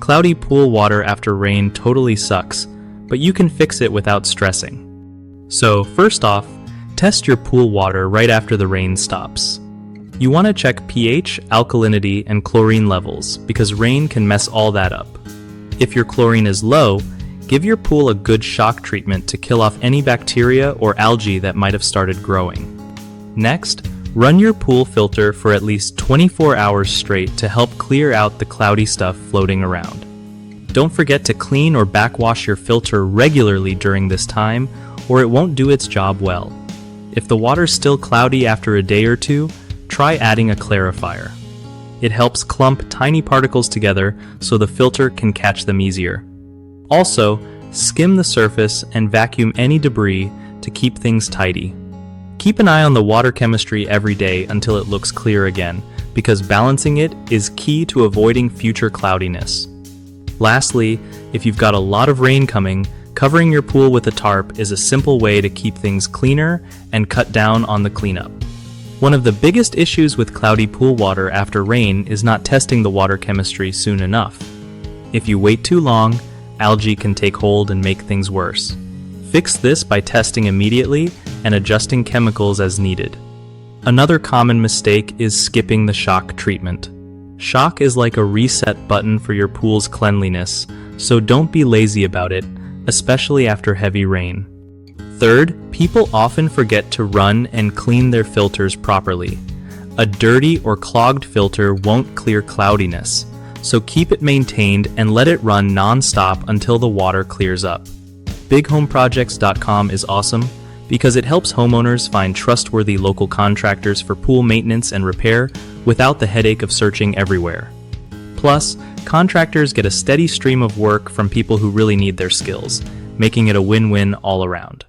Cloudy pool water after rain totally sucks, but you can fix it without stressing. So, first off, test your pool water right after the rain stops. You want to check pH, alkalinity, and chlorine levels because rain can mess all that up. If your chlorine is low, give your pool a good shock treatment to kill off any bacteria or algae that might have started growing. Next, run your pool filter for at least 24 hours straight to help clear out the cloudy stuff floating around. Don't forget to clean or backwash your filter regularly during this time, or it won't do its job well. If the water's still cloudy after a day or two, try adding a clarifier. It helps clump tiny particles together so the filter can catch them easier. Also, skim the surface and vacuum any debris to keep things tidy. Keep an eye on the water chemistry every day until it looks clear again, because balancing it is key to avoiding future cloudiness. Lastly, if you've got a lot of rain coming, covering your pool with a tarp is a simple way to keep things cleaner and cut down on the cleanup. One of the biggest issues with cloudy pool water after rain is not testing the water chemistry soon enough. If you wait too long, algae can take hold and make things worse. Fix this by testing immediately and adjusting chemicals as needed. Another common mistake is skipping the shock treatment. Shock is like a reset button for your pool's cleanliness, so don't be lazy about it, especially after heavy rain. Third, people often forget to run and clean their filters properly. A dirty or clogged filter won't clear cloudiness, so keep it maintained and let it run non-stop until the water clears up. BigHomeProjects.com is awesome because it helps homeowners find trustworthy local contractors for pool maintenance and repair without the headache of searching everywhere. Plus, contractors get a steady stream of work from people who really need their skills, making it a win-win all around.